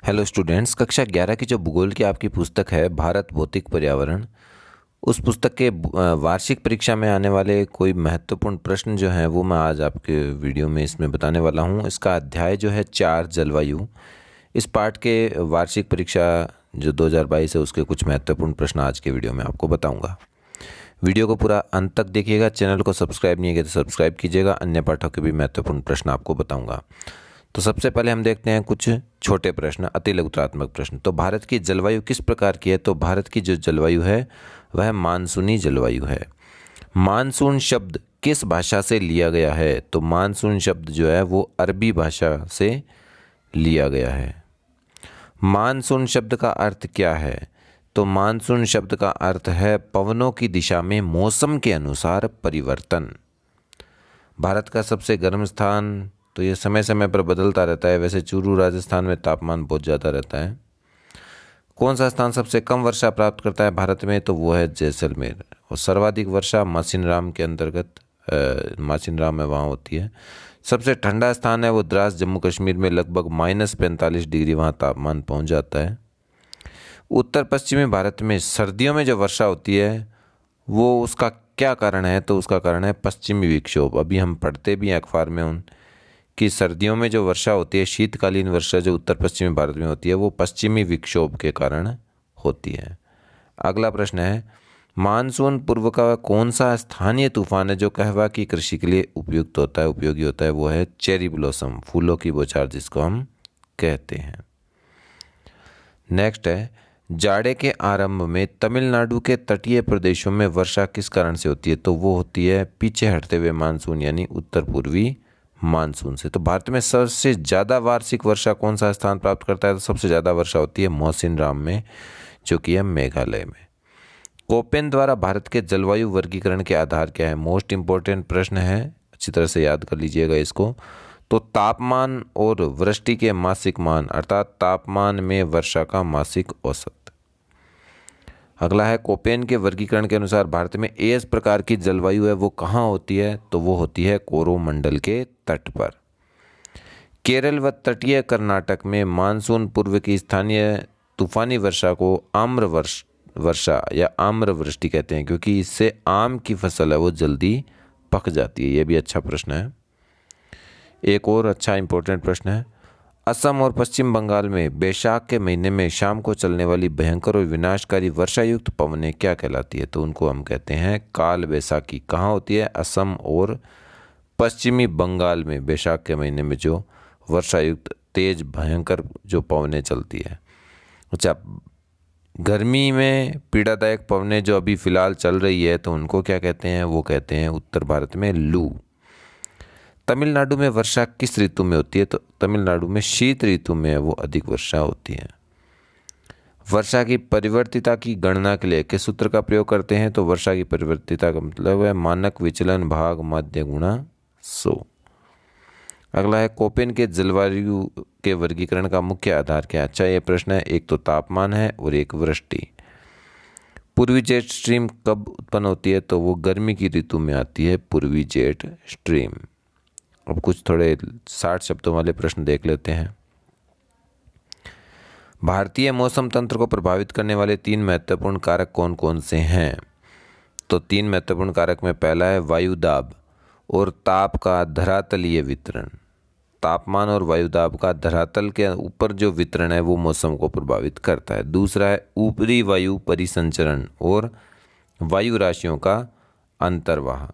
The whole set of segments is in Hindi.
हेलो स्टूडेंट्स, कक्षा 11 की जो भूगोल की आपकी पुस्तक है भारत भौतिक पर्यावरण, उस पुस्तक के वार्षिक परीक्षा में आने वाले कोई महत्वपूर्ण प्रश्न जो हैं वो मैं आज आपके वीडियो में इसमें बताने वाला हूं। इसका अध्याय जो है 4 जलवायु। इस पाठ के वार्षिक परीक्षा जो 2022 है उसके कुछ महत्वपूर्ण प्रश्न आज के वीडियो में आपको बताऊंगा। वीडियो को पूरा अंत तक देखिएगा। चैनल को सब्सक्राइब नहीं किया तो सब्सक्राइब कीजिएगा। अन्य पाठों के भी महत्वपूर्ण प्रश्न आपको बताऊंगा। तो सबसे पहले हम देखते हैं कुछ छोटे प्रश्न, अति लघुत्रात्मक प्रश्न। तो भारत की जलवायु किस प्रकार की है? तो भारत की जो जलवायु है वह मानसूनी जलवायु है। मानसून शब्द किस भाषा से लिया गया है? तो मानसून शब्द जो है वो अरबी भाषा से लिया गया है। मानसून शब्द का अर्थ क्या है? तो मानसून शब्द का अर्थ है पवनों की दिशा में मौसम के अनुसार परिवर्तन। भारत का सबसे गर्म स्थान तो ये समय समय पर बदलता रहता है। वैसे चूरू राजस्थान में तापमान बहुत ज़्यादा रहता है। कौन सा स्थान सबसे कम वर्षा प्राप्त करता है भारत में? तो वो है जैसलमेर। और सर्वाधिक वर्षा मासिनराम के अंतर्गत मासिनराम में वहाँ होती है। सबसे ठंडा स्थान है वो द्रास, जम्मू कश्मीर में लगभग -45 डिग्री वहाँ तापमान पहुँच जाता है। उत्तर पश्चिमी भारत में सर्दियों में जो वर्षा होती है वो उसका क्या कारण है? तो उसका कारण है पश्चिमी विक्षोभ। अभी हम पढ़ते भी हैं अखबार में कि सर्दियों में जो वर्षा होती है, शीतकालीन वर्षा जो उत्तर पश्चिमी भारत में होती है वो पश्चिमी विक्षोभ के कारण होती है। अगला प्रश्न है, मानसून पूर्व का कौन सा स्थानीय तूफान है जो कहवा की कृषि के लिए उपयुक्त होता है, उपयोगी होता है? वो है चेरी ब्लॉसम, फूलों की बौछार जिसको हम कहते हैं। नेक्स्ट है, जाड़े के आरंभ में तमिलनाडु के तटीय प्रदेशों में वर्षा किस कारण से होती है? तो वो होती है पीछे हटते हुए मानसून यानी उत्तर पूर्वी मानसून से। तो भारत में सबसे ज़्यादा वार्षिक वर्षा कौन सा स्थान प्राप्त करता है? तो सबसे ज़्यादा वर्षा होती है मौसिनराम में, जो कि है मेघालय में। कोपेन द्वारा भारत के जलवायु वर्गीकरण के आधार क्या है? मोस्ट इंपॉर्टेंट प्रश्न है, अच्छी तरह से याद कर लीजिएगा इसको। तो तापमान और वृष्टि के मासिक मान, अर्थात तापमान में वर्षा का मासिक औसत। अगला है, कोपेन के वर्गीकरण के अनुसार भारत में एस प्रकार की जलवायु है वो कहाँ होती है? तो वो होती है कोरोमंडल के तट पर। केरल व तटीय कर्नाटक में मानसून पूर्व की स्थानीय तूफानी वर्षा को आम्र वर्षा या आम्र वृष्टि कहते हैं, क्योंकि इससे आम की फसल है वो जल्दी पक जाती है। ये भी अच्छा प्रश्न है। एक और अच्छा इंपॉर्टेंट प्रश्न है, असम और पश्चिम बंगाल में बैसाख के महीने में शाम को चलने वाली भयंकर और विनाशकारी वर्षायुक्त पवनें क्या कहलाती है? तो उनको हम कहते हैं काल बैसाखी। कहाँ होती है? असम और पश्चिमी बंगाल में बैसाख के महीने में जो वर्षायुक्त तेज भयंकर जो पवनें चलती है। अच्छा, गर्मी में पीड़ादायक पवनें जो अभी फ़िलहाल चल रही है तो उनको क्या कहते हैं? वो कहते हैं उत्तर भारत में लू। तमिलनाडु में वर्षा किस ऋतु में होती है? तो तमिलनाडु में शीत ऋतु में वो अधिक वर्षा होती है। वर्षा की परिवर्तिता की गणना के लिए किस सूत्र का प्रयोग करते हैं? तो वर्षा की परिवर्तिता का मतलब है मानक विचलन भाग माध्य गुणा 100। अगला है, कोपेन के जलवायु के वर्गीकरण का मुख्य आधार क्या है? अच्छा, ये प्रश्न है। एक तो तापमान है और एक वृष्टि। पूर्वी जेट स्ट्रीम कब उत्पन्न होती है? तो वो गर्मी की ऋतु में आती है पूर्वी जेट स्ट्रीम। अब कुछ थोड़े 60 शब्दों वाले प्रश्न देख लेते हैं। भारतीय मौसम तंत्र को प्रभावित करने वाले 3 महत्वपूर्ण कारक कौन कौन से हैं? तो 3 महत्वपूर्ण कारक में पहला है वायुदाब और ताप का धरातलीय वितरण। तापमान और वायुदाब का धरातल के ऊपर जो वितरण है वो मौसम को प्रभावित करता है। दूसरा है ऊपरी वायु परिसंचरण और वायु राशियों का अंतर्वाह।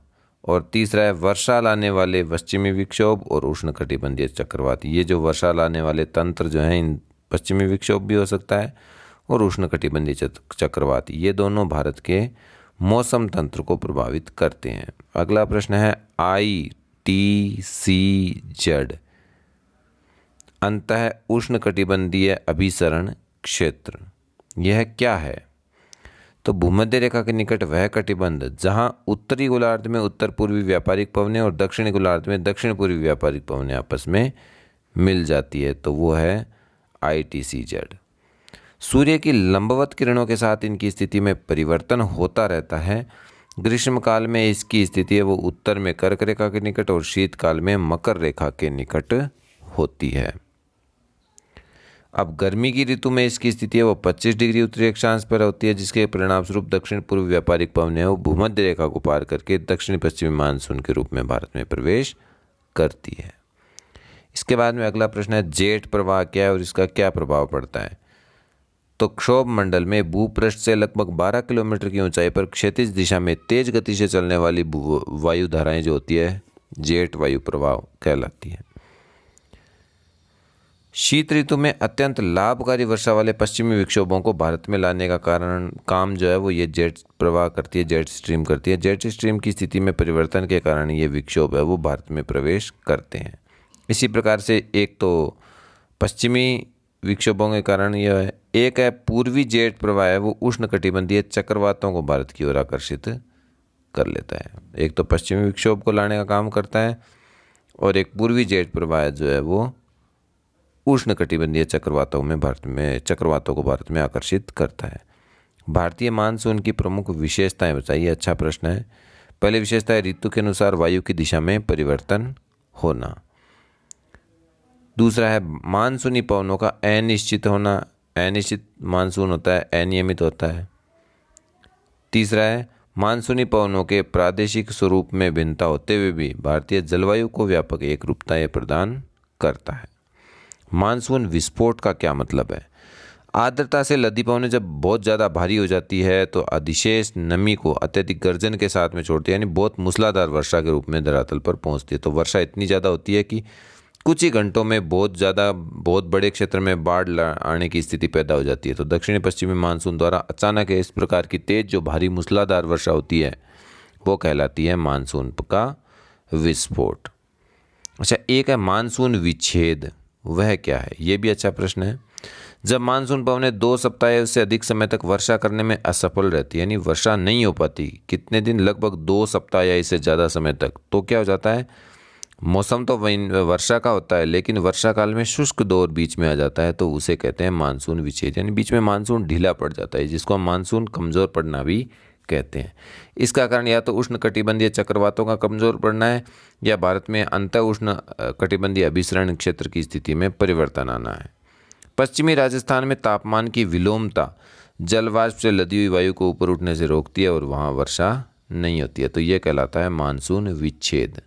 और तीसरा है वर्षा लाने वाले पश्चिमी विक्षोभ और उष्णकटिबंधीय चक्रवात। ये जो वर्षा लाने वाले तंत्र जो हैं, इन पश्चिमी विक्षोभ भी हो सकता है और उष्णकटिबंधीय चक्रवात, ये दोनों भारत के मौसम तंत्र को प्रभावित करते हैं। अगला प्रश्न है, ITCZ अंतः उष्णकटिबंधीय अभिसरण क्षेत्र, यह क्या है? तो भूमध्य रेखा के निकट वह कटिबंध जहां उत्तरी गोलार्ध में उत्तर पूर्वी व्यापारिक पवनें और दक्षिणी गोलार्ध में दक्षिण पूर्वी व्यापारिक पवनें आपस में मिल जाती है, तो वो है ITCZ। सूर्य की लंबवत किरणों के साथ इनकी स्थिति में परिवर्तन होता रहता है। ग्रीष्मकाल में इसकी स्थिति है वो उत्तर में कर्क रेखा के निकट और शीतकाल में मकर रेखा के निकट होती है। अब गर्मी की ऋतु में इसकी स्थिति है वो 25 डिग्री उत्तरी अक्षांश पर होती है, जिसके परिणाम स्वरूप दक्षिण पूर्व व्यापारिक पवनें वो भूमध्य रेखा को पार करके दक्षिणी पश्चिमी मानसून के रूप में भारत में प्रवेश करती है। इसके बाद में अगला प्रश्न है जेट प्रवाह क्या है और इसका क्या प्रभाव पड़ता है। तो क्षोभ मंडल में भूपृष्ठ से लगभग 12 किलोमीटर की ऊंचाई पर क्षैतिज दिशा में तेज गति से चलने वाली वायु धाराएं जो होती है जेट वायु प्रवाह कहलाती है। शीत ऋतु में अत्यंत लाभकारी वर्षा वाले पश्चिमी विक्षोभों को भारत में लाने का काम जो है वो ये जेट प्रवाह करती है, जेट स्ट्रीम करती है। जेट स्ट्रीम की स्थिति में परिवर्तन के कारण ये विक्षोभ है वो भारत में प्रवेश करते हैं। इसी प्रकार से एक तो पश्चिमी विक्षोभों के कारण यह है, एक है पूर्वी जेट प्रवाह है वो उष्णकटिबंधीय चक्रवातों को भारत की ओर आकर्षित कर लेता है। एक तो पश्चिमी विक्षोभ को लाने का काम करता है और एक पूर्वी जेट प्रवाह जो है वो उष्णकटिबंधीय चक्रवातों को भारत में आकर्षित करता है। भारतीय मानसून की प्रमुख विशेषताएं बताइए। अच्छा प्रश्न है। पहली विशेषता है ऋतु के अनुसार वायु की दिशा में परिवर्तन होना। दूसरा है मानसूनी पवनों का अनिश्चित होना, अनिश्चित मानसून होता है, अनियमित होता है। तीसरा है मानसूनी पवनों के प्रादेशिक स्वरूप में भिन्नता होते हुए भी भारतीय जलवायु को व्यापक एकरूपता यह प्रदान करता है। मानसून विस्फोट का क्या मतलब है। आर्द्रता से लदी पवनें जब बहुत ज़्यादा भारी हो जाती है तो अधिशेष नमी को अत्यधिक गर्जन के साथ में छोड़ती है, यानी बहुत मूसलाधार वर्षा के रूप में धरातल पर पहुंचती है। तो वर्षा इतनी ज़्यादा होती है कि कुछ ही घंटों में बहुत बड़े क्षेत्र में बाढ़ आने की स्थिति पैदा हो जाती है। तो दक्षिणी पश्चिमी मानसून द्वारा अचानक इस प्रकार की तेज जो भारी मूसलाधार वर्षा होती है वो कहलाती है मानसून का विस्फोट। अच्छा, एक है मानसून विच्छेद, वह क्या है, ये भी अच्छा प्रश्न है। जब मानसून पवनें 2 सप्ताह या उससे अधिक समय तक वर्षा करने में असफल रहती है, यानी वर्षा नहीं हो पाती कितने दिन, लगभग 2 सप्ताह या इससे ज़्यादा समय तक, तो क्या हो जाता है, मौसम तो वर्षा का होता है लेकिन वर्षा काल में शुष्क दौर बीच में आ जाता है, तो उसे कहते हैं मानसून विच्छेद, यानी बीच में मानसून ढीला पड़ जाता है, जिसको हम मानसून कमज़ोर पड़ना भी कहते हैं। इसका कारण या तो उष्णकटिबंधीय चक्रवातों का कमज़ोर पड़ना है या भारत में अंत उष्ण कटिबंधीय अभिसरण क्षेत्र की स्थिति में परिवर्तन आना है। पश्चिमी राजस्थान में तापमान की विलोमता जलवाष्प से लदी हुई वायु को ऊपर उठने से रोकती है और वहाँ वर्षा नहीं होती है, तो यह कहलाता है मानसून विच्छेद।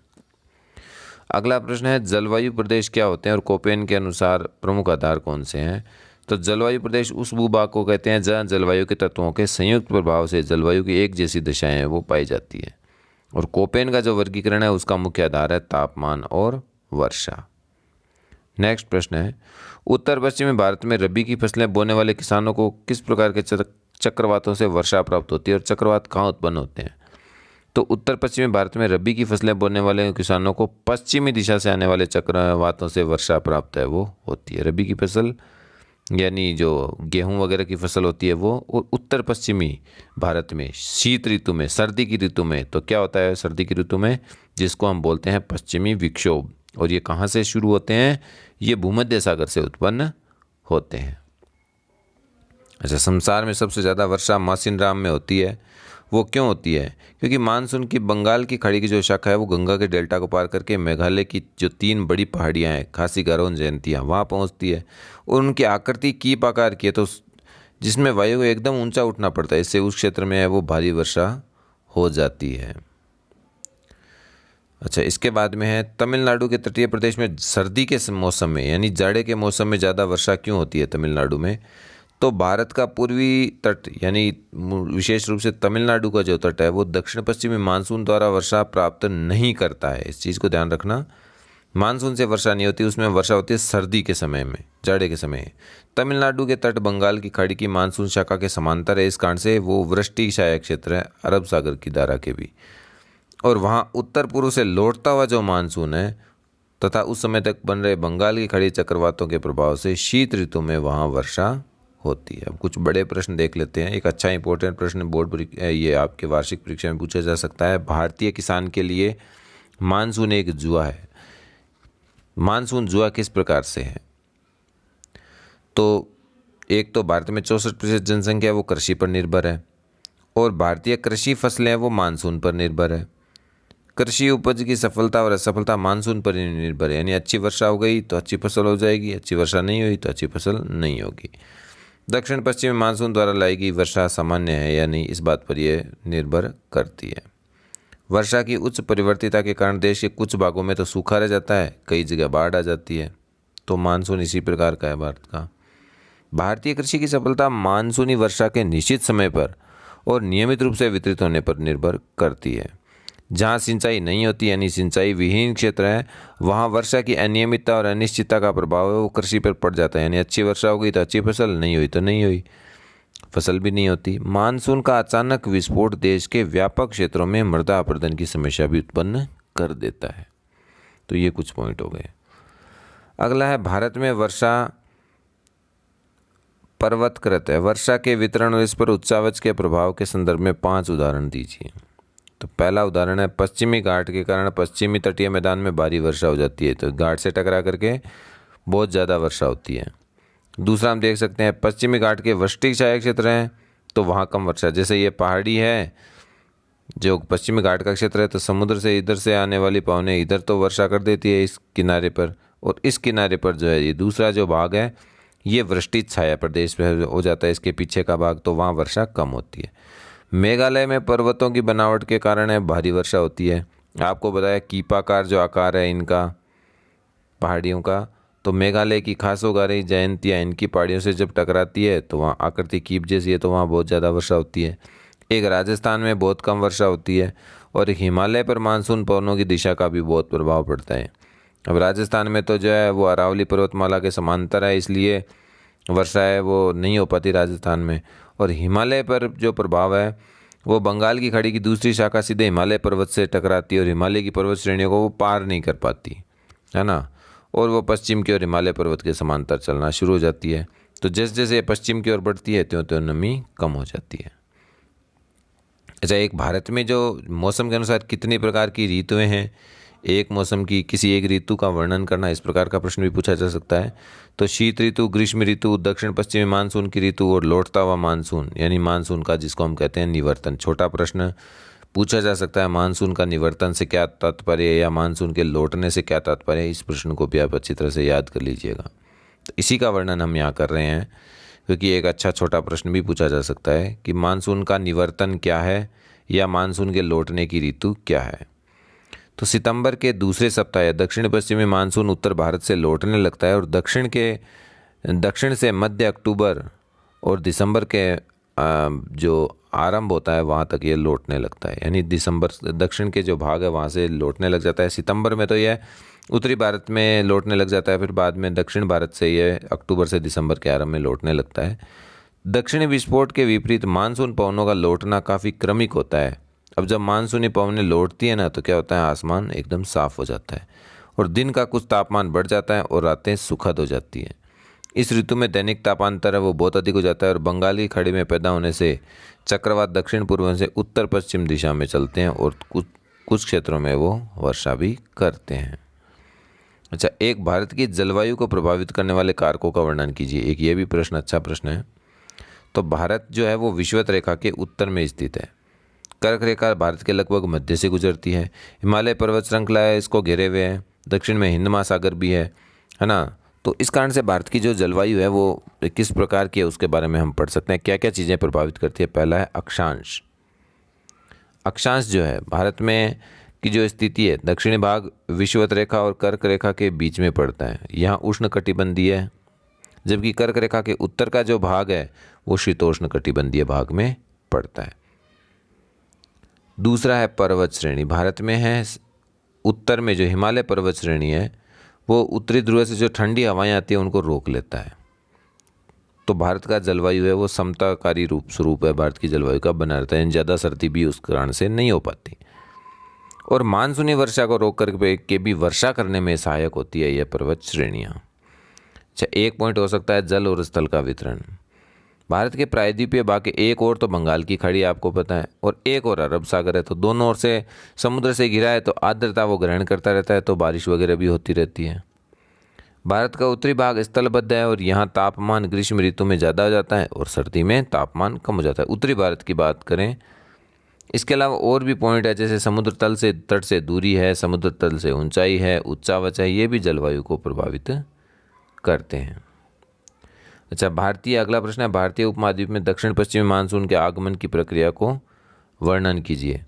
अगला प्रश्न है जलवायु प्रदेश क्या होते हैं और कोपेन के अनुसार प्रमुख आधार कौन से हैं। तो जलवायु प्रदेश उस भूभाग को कहते हैं जहाँ जलवायु के तत्वों के संयुक्त प्रभाव से जलवायु की एक जैसी दिशाएं वो पाई जाती है। और कोपेन का जो वर्गीकरण है उसका मुख्य आधार है तापमान और वर्षा। नेक्स्ट प्रश्न है उत्तर पश्चिमी भारत में रबी की फसलें बोने वाले किसानों को किस प्रकार के चक्रवातों से वर्षा प्राप्त होती है और चक्रवात कहाँ उत्पन्न होते हैं। तो उत्तर पश्चिमी भारत में रबी की फसलें बोने वाले किसानों को पश्चिमी दिशा से आने वाले चक्रवातों से वर्षा प्राप्त है वो होती है। रबी की फसल यानी जो गेहूं वगैरह की फसल होती है वो, और उत्तर पश्चिमी भारत में शीत ऋतु में, सर्दी की ऋतु में, तो क्या होता है सर्दी की ऋतु में, जिसको हम बोलते हैं पश्चिमी विक्षोभ। और ये कहाँ से शुरू होते हैं, ये भूमध्य सागर से उत्पन्न होते हैं। अच्छा, संसार में सबसे ज़्यादा वर्षा मासिनराम में होती है, वो क्यों होती है, क्योंकि मानसून की बंगाल की खाड़ी की जो शाखा है वो गंगा के डेल्टा को पार करके मेघालय की जो 3 बड़ी पहाड़ियाँ हैं खासी, गारो, जयंतिया, वहाँ पहुँचती है और उनकी आकृति कीप आकार की है, तो जिसमें वायु को एकदम ऊंचा उठना पड़ता है, इससे उस क्षेत्र में है वो भारी वर्षा हो जाती है। अच्छा, इसके बाद में है तमिलनाडु के तटीय प्रदेश में सर्दी के मौसम में यानी जाड़े के मौसम में ज़्यादा वर्षा क्यों होती है तमिलनाडु में। तो भारत का पूर्वी तट यानी विशेष रूप से तमिलनाडु का जो तट है वो दक्षिण पश्चिमी मानसून द्वारा वर्षा प्राप्त नहीं करता है, इस चीज़ को ध्यान रखना। मानसून से वर्षा नहीं होती, उसमें वर्षा होती है सर्दी के समय में, जाड़े के समय। तमिलनाडु के तट बंगाल की खाड़ी की मानसून शाखा के समांतर है, इस कारण से वो वृष्टि सहायक क्षेत्र है अरब सागर की धारा के भी। और वहाँ उत्तर पूर्व से लौटता हुआ जो मानसून है तथा उस समय तक बन रहे बंगाल की खाड़ी चक्रवातों के प्रभाव से शीत ऋतु में वहाँ वर्षा होती है। अब कुछ बड़े प्रश्न देख लेते हैं। एक अच्छा इंपॉर्टेंट प्रश्न बोर्ड ये आपके वार्षिक परीक्षा में पूछा जा सकता है। भारतीय किसान के लिए मानसून एक जुआ है। मानसून जुआ किस प्रकार से है, तो एक तो भारत में 64% जनसंख्या वो कृषि पर निर्भर है और भारतीय कृषि फसलें वो मानसून पर निर्भर है। कृषि उपज की सफलता और असफलता मानसून पर ही निर्भर है, यानी अच्छी वर्षा हो गई तो अच्छी फसल हो जाएगी, अच्छी वर्षा नहीं हुई तो अच्छी फसल नहीं होगी। दक्षिण पश्चिमी मानसून द्वारा लाई गई वर्षा सामान्य है या नहीं, इस बात पर यह निर्भर करती है। वर्षा की उच्च परिवर्तिता के कारण देश के कुछ भागों में तो सूखा रह जाता है, कई जगह बाढ़ आ जाती है, तो मानसून इसी प्रकार का है भारत का। भारतीय कृषि की सफलता मानसूनी वर्षा के निश्चित समय पर और नियमित रूप से वितरित होने पर निर्भर करती है। जहाँ सिंचाई नहीं होती यानी सिंचाई विहीन क्षेत्र है, वहाँ वर्षा की अनियमितता और अनिश्चितता का प्रभाव है वो कृषि पर पड़ जाता है, यानी अच्छी वर्षा हो गई तो अच्छी फसल, नहीं हुई तो नहीं हुई, फसल भी नहीं होती। मानसून का अचानक विस्फोट देश के व्यापक क्षेत्रों में मृदा अपरदन की समस्या भी उत्पन्न कर देता है। तो ये कुछ पॉइंट हो गए। अगला है भारत में वर्षा पर्वतकृत है। वर्षा के वितरण और इस पर उच्चावच के प्रभाव के संदर्भ में 5 उदाहरण दीजिए। तो पहला उदाहरण है पश्चिमी घाट के कारण पश्चिमी तटीय मैदान में भारी वर्षा हो जाती है, तो घाट से टकरा करके बहुत ज़्यादा वर्षा होती है। दूसरा हम देख सकते हैं पश्चिमी घाट के वृष्टि छाया क्षेत्र हैं तो वहाँ कम वर्षा, जैसे ये पहाड़ी है जो पश्चिमी घाट का क्षेत्र है, तो समुद्र से इधर से आने वाली पवनें इधर तो वर्षा कर देती है इस किनारे पर, और इस किनारे पर जो है ये दूसरा जो भाग है ये वृष्टि छाया प्रदेश में हो जाता है, इसके पीछे का भाग, तो वहाँ वर्षा कम होती है। मेघालय में पर्वतों की बनावट के कारण है भारी वर्षा होती है। आपको बताया कीपाकार जो आकार है इनका पहाड़ियों का, तो मेघालय की खासोगारी जयंतियाँ इनकी पहाड़ियों से जब टकराती है तो वहाँ आकृति कीप जैसी है, तो वहाँ बहुत ज़्यादा वर्षा होती है। एक राजस्थान में बहुत कम वर्षा होती है, और हिमालय पर मानसून पवनों की दिशा का भी बहुत प्रभाव पड़ता है। अब राजस्थान में तो जो है वो अरावली पर्वतमाला के समांतर है, इसलिए वर्षा है वो नहीं हो पाती राजस्थान में। और हिमालय पर जो प्रभाव है वो बंगाल की खाड़ी की दूसरी शाखा सीधे हिमालय पर्वत से टकराती है और हिमालय की पर्वत श्रेणियों को वो पार नहीं कर पाती है ना, और वो पश्चिम की ओर हिमालय पर्वत के समांतर चलना शुरू हो जाती है। तो जैसे जैसे पश्चिम की ओर बढ़ती है त्यों त्यों नमी कम हो जाती है। अच्छा, एक भारत में जो मौसम के अनुसार कितनी प्रकार की ऋतुएं हैं, एक मौसम की किसी एक ऋतु का वर्णन करना, इस प्रकार का प्रश्न भी पूछा जा सकता है। तो शीत ऋतु, ग्रीष्म ऋतु, दक्षिण पश्चिमी मानसून की ऋतु और लौटता हुआ मानसून, यानी मानसून का जिसको हम कहते हैं निवर्तन। छोटा प्रश्न पूछा जा सकता है, मानसून का निवर्तन से क्या तात्पर्य है या मानसून के लौटने से क्या तात्पर्य है, इस प्रश्न को भी आप अच्छी तरह से याद कर लीजिएगा। तो इसी का वर्णन हम यहाँ कर रहे हैं, क्योंकि एक अच्छा छोटा प्रश्न भी पूछा जा सकता है कि मानसून का निवर्तन क्या है या मानसून के लौटने की ऋतु क्या है। तो सितंबर के दूसरे सप्ताह या दक्षिण पश्चिमी मानसून उत्तर भारत से लौटने लगता है, और दक्षिण से मध्य अक्टूबर और दिसंबर के जो आरंभ होता है वहाँ तक ये लौटने लगता है, यानी दिसंबर दक्षिण के जो भाग है वहाँ से लौटने लग जाता है। सितंबर में तो यह उत्तरी भारत में लौटने लग जाता है, फिर बाद में दक्षिण भारत से यह अक्टूबर से दिसंबर के आरंभ में लौटने लगता है। दक्षिणी विस्फोट के विपरीत मानसून पवनों का लौटना काफ़ी क्रमिक होता है। अब जब मानसूनी पवनें लौटती है ना तो क्या होता है, आसमान एकदम साफ हो जाता है और दिन का कुछ तापमान बढ़ जाता है और रातें सुखद हो जाती हैं। इस ऋतु में दैनिक तापांतर है वो बहुत अधिक हो जाता है, और बंगाल की खाड़ी में पैदा होने से चक्रवात दक्षिण पूर्व से उत्तर पश्चिम दिशा में चलते हैं और कुछ क्षेत्रों में वो वर्षा भी करते हैं। अच्छा, एक भारत की जलवायु को प्रभावित करने वाले कारकों का वर्णन कीजिए। एक ये भी प्रश्न अच्छा प्रश्न है। तो भारत जो है वो विषुवत रेखा के उत्तर में स्थित है। कर्क रेखा भारत के लगभग मध्य से गुजरती है। हिमालय पर्वत श्रृंखला है, इसको घेरे हुए है। दक्षिण में हिंद महासागर भी है ना। तो इस कारण से भारत की जो जलवायु है वो किस प्रकार की है उसके बारे में हम पढ़ सकते हैं, क्या क्या चीज़ें प्रभावित करती है। पहला है अक्षांश। अक्षांश जो है भारत में की जो स्थिति है, दक्षिणी भाग विषुवत रेखा और कर्क रेखा के बीच में पड़ता है। यहाँ उष्ण कटिबंधीय है, जबकि कर्क रेखा के उत्तर का जो भाग है वो शीतोष्ण कटिबंधीय भाग में पड़ता है। दूसरा है पर्वत श्रेणी। भारत में है उत्तर में जो हिमालय पर्वत श्रेणी है वो उत्तरी ध्रुव से जो ठंडी हवाएं आती हैं उनको रोक लेता है। तो भारत का जलवायु है वो समताकारी स्वरूप है भारत की जलवायु का बना रहता है, ज़्यादा सर्दी भी उस कारण से नहीं हो पाती। और मानसूनी वर्षा को रोक करके भी वर्षा करने में सहायक होती है यह पर्वत श्रेणियाँ। अच्छा, एक पॉइंट हो सकता है जल और स्थल का वितरण। भारत के प्रायद्वीपीय भाग के एक ओर तो बंगाल की खाड़ी आपको पता है और एक और अरब सागर है, तो दोनों ओर से समुद्र से घिरा है, तो आर्द्रता वो ग्रहण करता रहता है, तो बारिश वगैरह भी होती रहती है। भारत का उत्तरी भाग स्थलबद्ध है और यहाँ तापमान ग्रीष्म ऋतु में ज़्यादा हो जाता है और सर्दी में तापमान कम हो जाता है। उत्तरी भारत की बात करें, इसके अलावा और भी पॉइंट है, जैसे समुद्र तल से तट से दूरी है, समुद्र तल से ऊंचाई है, उच्चावच है, ये भी जलवायु को प्रभावित करते हैं। अच्छा, अगला प्रश्न है, भारतीय उपमहाद्वीप में दक्षिण पश्चिमी मानसून के आगमन की प्रक्रिया को वर्णन कीजिए।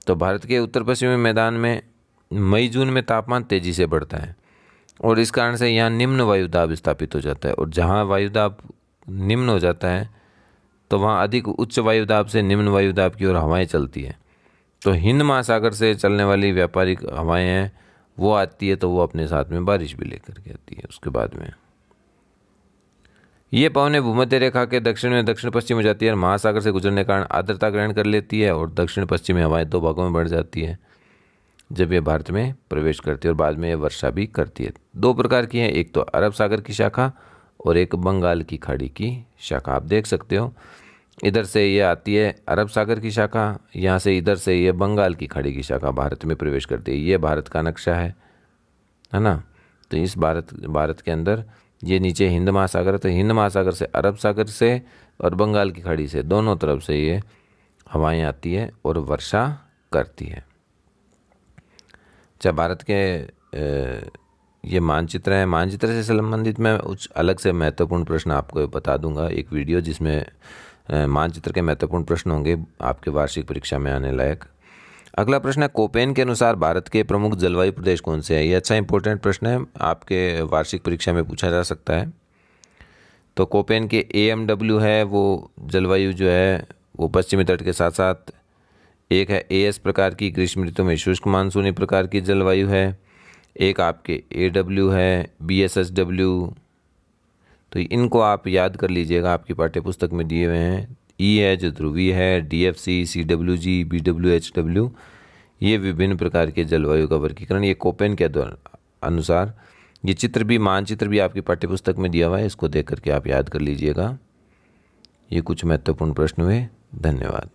तो भारत के उत्तर पश्चिमी मैदान में मई जून में तापमान तेजी से बढ़ता है और इस कारण से यहाँ निम्न वायुदाब स्थापित हो जाता है, और जहाँ वायुदाब निम्न हो जाता है तो वहाँ अधिक उच्च वायुदाब से निम्न वायुदाब की ओर हवाएं चलती है। तो हिंद महासागर से चलने वाली व्यापारिक हवाएं हैं वो आती है, तो वो अपने साथ में बारिश भी लेकर के आती है। उसके बाद में ये पवनें भूमध्य रेखा के दक्षिण में दक्षिण पश्चिम हो जाती है और महासागर से गुजरने के कारण आर्द्रता ग्रहण कर लेती है और दक्षिण पश्चिमी हवाएं दो भागों में बढ़ जाती है जब ये भारत में प्रवेश करती है, और बाद में ये वर्षा भी करती है। दो प्रकार की है, एक तो अरब सागर की शाखा और एक बंगाल की खाड़ी की शाखा। आप देख सकते हो इधर से ये आती है अरब सागर की शाखा, यहाँ से इधर से ये बंगाल की खाड़ी की शाखा भारत में प्रवेश करती है। ये भारत का नक्शा है ना। तो इस भारत के अंदर ये नीचे हिंद महासागर है, तो हिंद महासागर से अरब सागर से और बंगाल की खाड़ी से दोनों तरफ से ये हवाएं आती है और वर्षा करती है। अच्छा, भारत के ये मानचित्र है, मानचित्र से संबंधित मैं कुछ अलग से महत्वपूर्ण प्रश्न आपको बता दूंगा, एक वीडियो जिसमें मानचित्र के महत्वपूर्ण प्रश्न होंगे आपके वार्षिक परीक्षा में आने लायक। अगला प्रश्न है, कोपेन के अनुसार भारत के प्रमुख जलवायु प्रदेश कौन से हैं? ये अच्छा इंपॉर्टेंट प्रश्न है, आपके वार्षिक परीक्षा में पूछा जा सकता है। तो कोपेन के AMW है वो जलवायु जो है वो पश्चिमी तट के साथ साथ, एक है AS प्रकार की ग्रीष्म ऋतु में शुष्क मानसूनी प्रकार की जलवायु है, एक आपके AW है BSSW। तो इनको आप याद कर लीजिएगा, आपकी पाठ्य पुस्तक में दिए हुए हैं। E है जो ध्रुवीय है, DFC, CWG, BWHW, ये विभिन्न प्रकार के जलवायु का वर्गीकरण ये कोपेन के अनुसार। ये चित्र भी, मानचित्र भी आपकी पाठ्य पुस्तक में दिया हुआ है, इसको देख करके आप याद कर लीजिएगा। ये कुछ महत्वपूर्ण प्रश्न हुए। धन्यवाद।